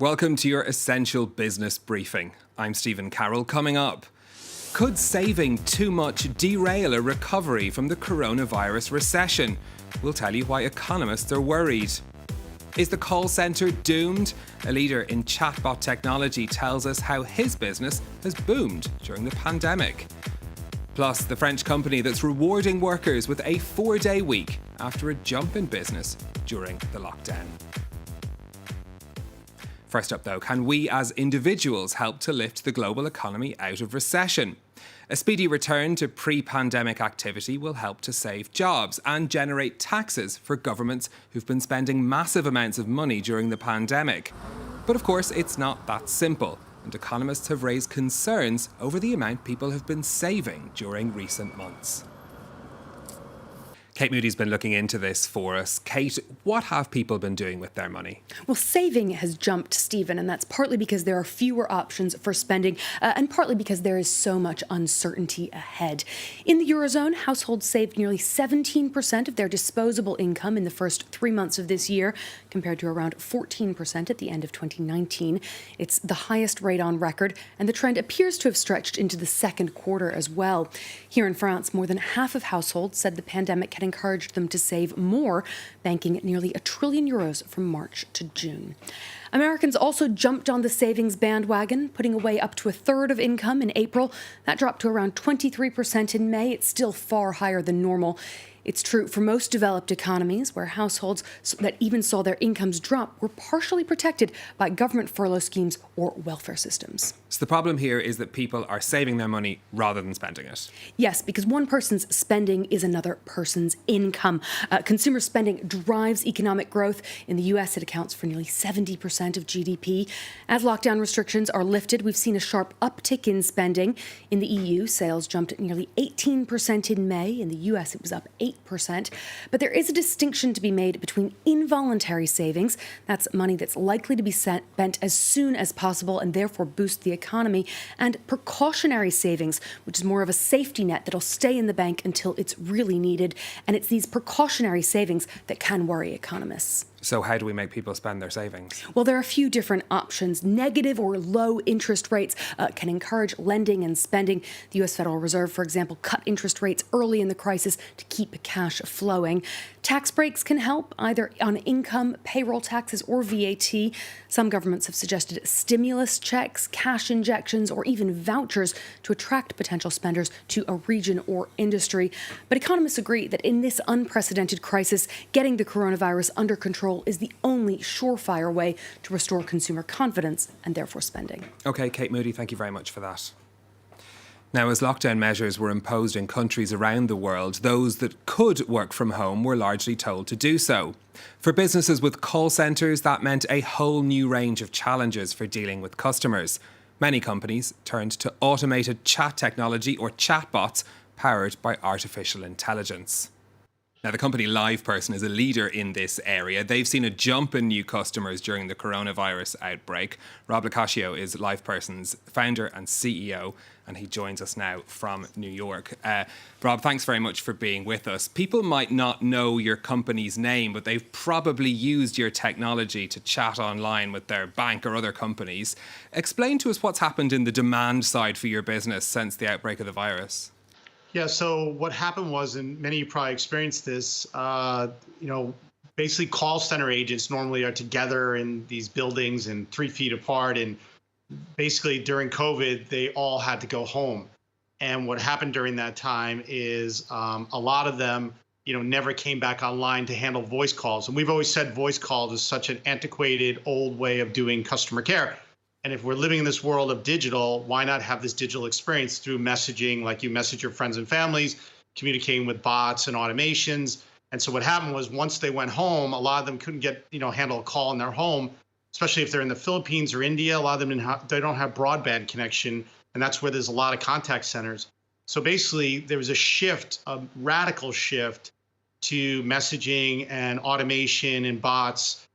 Welcome to your Essential Business Briefing. I'm Stephen Carroll. Coming up, could saving too much derail a recovery from the coronavirus recession? We'll tell you why economists are worried. Is the call centre doomed? A leader in chatbot technology tells us how his business has boomed during the pandemic. Plus, the French company that's rewarding workers with a 4-day week after a jump in business during the lockdown. First up though, can we as individuals help to lift the global economy out of recession? A speedy return to pre-pandemic activity will help to save jobs and generate taxes for governments who've been spending massive amounts of money during the pandemic. But of course, it's not that simple, and economists have raised concerns over the amount people have been saving during recent months. Kate Moody's been looking into this for us. Kate, what have people been doing with their money? Well, saving has jumped, Stephen, and that's partly because there are fewer options for spending and partly because there is so much uncertainty ahead. In the Eurozone, households saved nearly 17% of their disposable income in the first 3 months of this year, compared to around 14% at the end of 2019. It's the highest rate on record, and the trend appears to have stretched into the second quarter as well. Here in France, more than half of households said the pandemic had encouraged them to save more, banking nearly €1 trillion from March to June. Americans also jumped on the savings bandwagon, putting away up to a third of income in April. That dropped to around 23% in May. It's still far higher than normal. It's true for most developed economies, where households that even saw their incomes drop were partially protected by government furlough schemes or welfare systems. So the problem here is that people are saving their money rather than spending it. Yes, because one person's spending is another person's income. Consumer spending drives economic growth. In the US, it accounts for nearly 70% of GDP. As lockdown restrictions are lifted, we've seen a sharp uptick in spending. In the EU, sales jumped nearly 18% in May. In the US, it was up 8%. But there is a distinction to be made between involuntary savings, that's money that's likely to be spent as soon as possible and therefore boost the economy, and precautionary savings, which is more of a safety net that'll stay in the bank until it's really needed. And it's these precautionary savings that can worry economists. So how do we make people spend their savings? Well, there are a few different options. Negative or low interest rates can encourage lending and spending. The U.S. Federal Reserve, for example, cut interest rates early in the crisis to keep cash flowing. Tax breaks can help, either on income, payroll taxes, or VAT. Some governments have suggested stimulus checks, cash injections, or even vouchers to attract potential spenders to a region or industry. But economists agree that in this unprecedented crisis, getting the coronavirus under control is the only surefire way to restore consumer confidence and therefore spending. OK, Kate Moody, thank you very much for that. Now, as lockdown measures were imposed in countries around the world, those that could work from home were largely told to do so. For businesses with call centres, that meant a whole new range of challenges for dealing with customers. Many companies turned to automated chat technology or chatbots powered by artificial intelligence. Now, the company LivePerson is a leader in this area. They've seen a jump in new customers during the coronavirus outbreak. Rob LoCascio is LivePerson's founder and CEO, and he joins us now from New York. Rob, thanks very much for being with us. People might not know your company's name, but they've probably used your technology to chat online with their bank or other companies. Explain to us what's happened in the demand side for your business since the outbreak of the virus. Yeah, so what happened was, and many of you probably experienced this, basically call center agents normally are together in these buildings and 3 feet apart. And basically during COVID, they all had to go home. And what happened during that time is a lot of them, never came back online to handle voice calls. And we've always said voice calls is such an antiquated, old way of doing customer care. And if we're living in this world of digital, why not have this digital experience through messaging, like you message your friends and families, communicating with bots and automations. And so what happened was once they went home, a lot of them couldn't handle a call in their home, especially if they're in the Philippines or India. A lot of them, they don't have broadband connection. And that's where there's a lot of contact centers. So basically, there was a radical shift to messaging and automation and bots.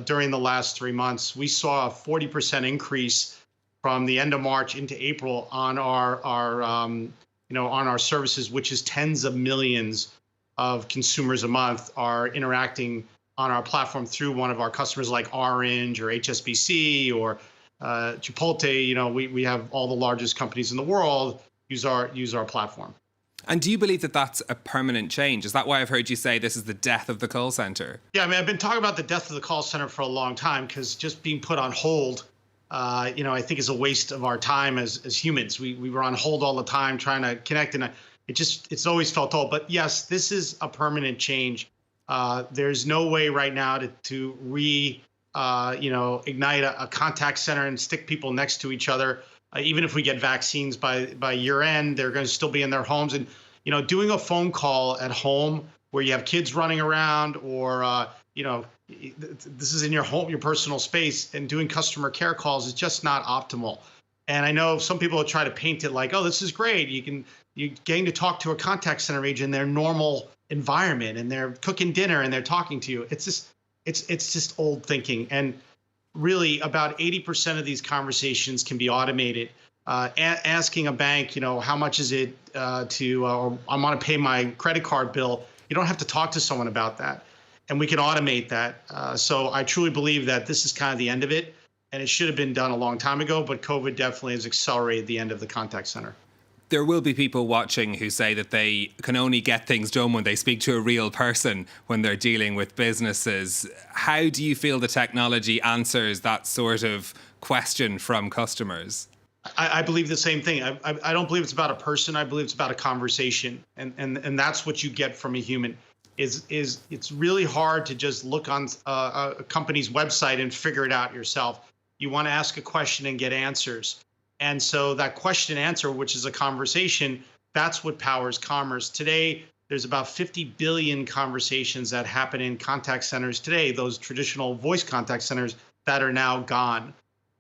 During the last 3 months, we saw a 40% increase from the end of March into April on our services, which is tens of millions of consumers a month are interacting on our platform through one of our customers like Orange or HSBC or Chipotle. You know, we have all the largest companies in the world use our platform. And do you believe that that's a permanent change? Is that why I've heard you say this is the death of the call center? Yeah, I mean, I've been talking about the death of the call center for a long time, because just being put on hold, I think is a waste of our time as humans. We were on hold all the time trying to connect, and it's always felt old. But yes, this is a permanent change. There's no way right now to ignite a contact center and stick people next to each other. Even if we get vaccines by year end, they're going to still be in their homes. And, doing a phone call at home where you have kids running around, or, this is in your home, your personal space, and doing customer care calls is just not optimal. And I know some people try to paint it like, oh, this is great. You're getting to talk to a contact center agent in their normal environment, and they're cooking dinner and they're talking to you. It's just old thinking. And really, about 80% of these conversations can be automated. Asking a bank, how much is it or I want to pay my credit card bill. You don't have to talk to someone about that, and we can automate that. So I truly believe that this is kind of the end of it, and it should have been done a long time ago. But COVID definitely has accelerated the end of the contact center. There will be people watching who say that they can only get things done when they speak to a real person when they're dealing with businesses. How do you feel the technology answers that sort of question from customers? I believe the same thing. I don't believe it's about a person. I believe it's about a conversation, and that's what you get from a human. Is it's really hard to just look on a company's website and figure it out yourself. You want to ask a question and get answers. And so that question and answer, which is a conversation, that's what powers commerce. Today, there's about 50 billion conversations that happen in contact centers today, those traditional voice contact centers that are now gone.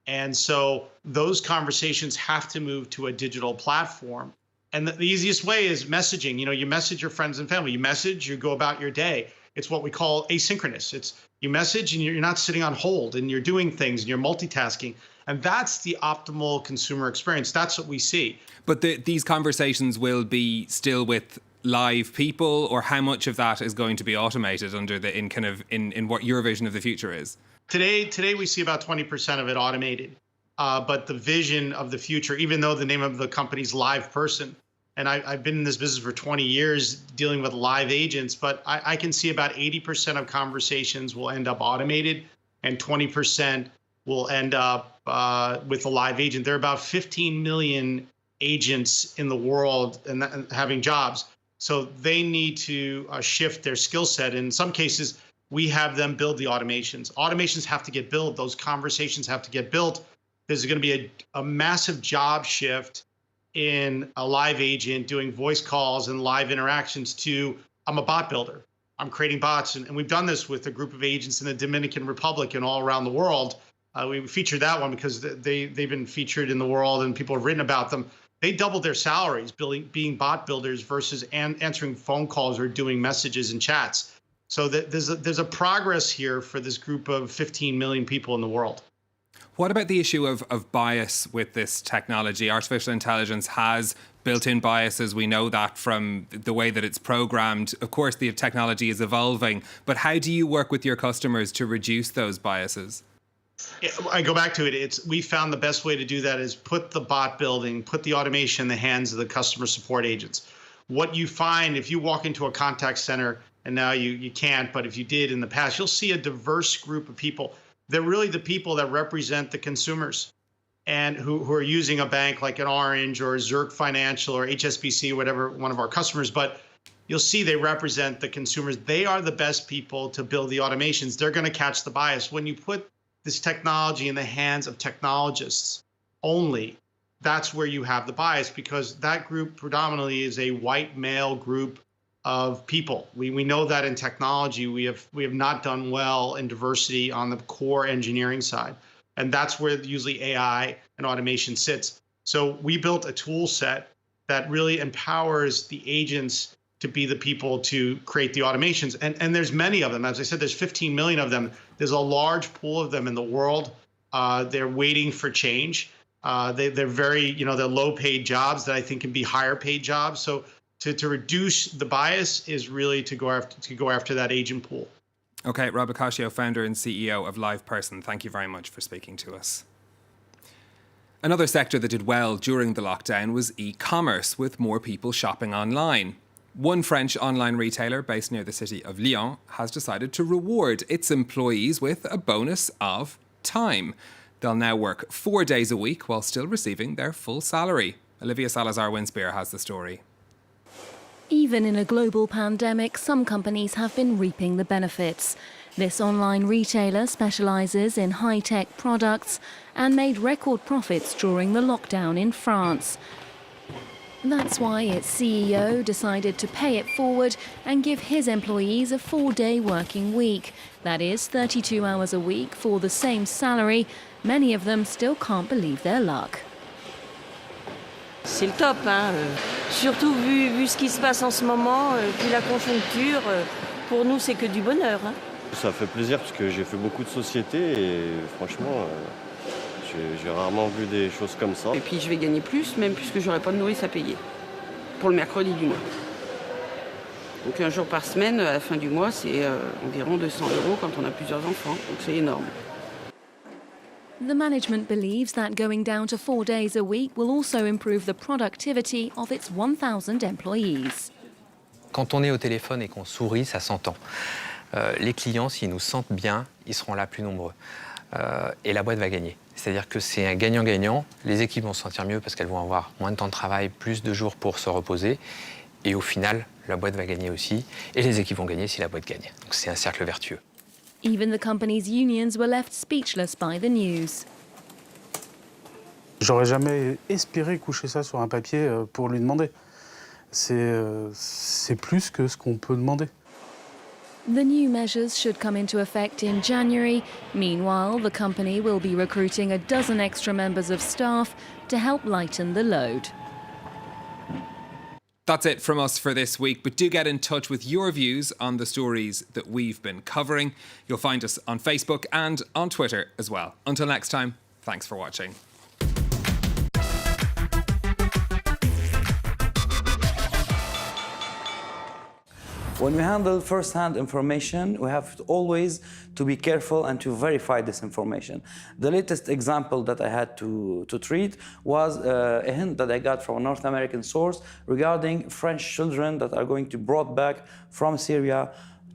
And so those conversations have to move to a digital platform. And the easiest way is messaging. You message your friends and family. You message, you go about your day. It's what we call asynchronous. It's you message and you're not sitting on hold, and you're doing things and you're multitasking. And that's the optimal consumer experience. That's what we see. But these conversations will be still with live people, or how much of that is going to be automated in what your vision of the future is? Today we see about 20% of it automated. But the vision of the future, even though the name of the company is LivePerson, and I've been in this business for 20 years dealing with live agents, but I can see about 80% of conversations will end up automated, and 20% will end up with a live agent. There are about 15 million agents in the world and having jobs. So they need to shift their skill set. In some cases, we have them build the automations. Automations have to get built. Those conversations have to get built. There's going to be a massive job shift in a live agent doing voice calls and live interactions to, I'm a bot builder. I'm creating bots. And we've done this with a group of agents in the Dominican Republic and all around the world. We featured that one because they've been featured in the world and people have written about them. They doubled their salaries being bot builders versus answering phone calls or doing messages and chats. So there's a progress here for this group of 15 million people in the world. What about the issue of bias with this technology? Artificial intelligence has built-in biases. We know that from the way that it's programmed. Of course, the technology is evolving. But how do you work with your customers to reduce those biases? I go back to it. We found the best way to do that is put the bot building, put the automation in the hands of the customer support agents. What you find if you walk into a contact center, and now you can't, but if you did in the past, you'll see a diverse group of people. They're really the people that represent the consumers, and who are using a bank like an Orange or Zurich Financial or HSBC, whatever one of our customers. But you'll see they represent the consumers. They are the best people to build the automations. They're going to catch the bias. When you put this technology in the hands of technologists only, that's where you have the bias, because that group predominantly is a white male group of people. We know that in technology we have not done well in diversity on the core engineering side, and that's where usually AI and automation sits. So we built a tool set that really empowers the agents to be the people to create the automations. And there's many of them. As I said, there's 15 million of them. There's a large pool of them in the world. They're waiting for change. They're very, they're low paid jobs that I think can be higher paid jobs. So to reduce the bias is really to go after that agent pool. Okay, Rob LoCascio, founder and CEO of LivePerson, thank you very much for speaking to us. Another sector that did well during the lockdown was e-commerce, with more people shopping online. One French online retailer based near the city of Lyon has decided to reward its employees with a bonus of time. They'll now work 4 days a week while still receiving their full salary. Olivia Salazar Winspear has the story. Even in a global pandemic, some companies have been reaping the benefits. This online retailer specialises in high-tech products and made record profits during the lockdown in France. That's why its CEO decided to pay it forward and give his employees a 4-day working week. That is 32 hours a week for the same salary. Many of them still can't believe their luck. C'est le top, hein. Surtout vu ce qui se passe en ce moment, vu la conjoncture, pour nous c'est que du bonheur. Hein. Ça fait plaisir parce que j'ai fait beaucoup de sociétés et franchement, j'ai rarement vu des choses comme ça. Et puis je vais gagner plus, même puisque j'aurai pas de nourrice à payer, pour le mercredi du mois. Donc un jour par semaine, à la fin du mois, c'est environ 200 € quand on a plusieurs enfants, donc c'est énorme. The management believes that going down to 4 days a week will also improve the productivity of its 1,000 employees. Quand on est au téléphone et qu'on sourit, ça s'entend. Les clients, s'ils nous sentent bien, ils seront là plus nombreux. Et la boîte va gagner. C'est-à-dire que c'est un gagnant-gagnant. Les équipes vont se sentir mieux parce qu'elles vont avoir moins de temps de travail, plus de jours pour se reposer. Et au final, la boîte va gagner aussi. Et les équipes vont gagner si la boîte gagne. Donc c'est un cercle vertueux. Even the company's unions were left speechless by the news. J'aurais jamais espéré coucher ça sur un papier pour lui demander. C'est plus que ce qu'on peut demander. The new measures should come into effect in January. Meanwhile, the company will be recruiting a dozen extra members of staff to help lighten the load. That's it from us for this week, but do get in touch with your views on the stories that we've been covering. You'll find us on Facebook and on Twitter as well. Until next time, thanks for watching. When we handle first-hand information, we have always to be careful and to verify this information. The latest example that I had to treat was a hint that I got from a North American source regarding French children that are going to be brought back from Syria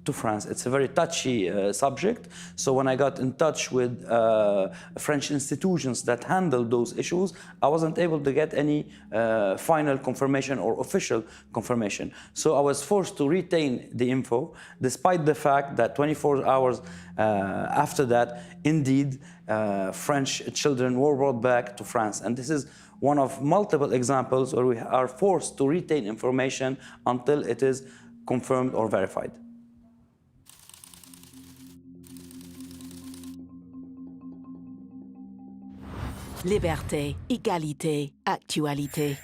to France. It's a very touchy subject. So when I got in touch with French institutions that handle those issues, I wasn't able to get any final confirmation or official confirmation. So I was forced to retain the info, despite the fact that 24 hours after that, indeed, French children were brought back to France. And this is one of multiple examples where we are forced to retain information until it is confirmed or verified. Liberté, égalité, actualité.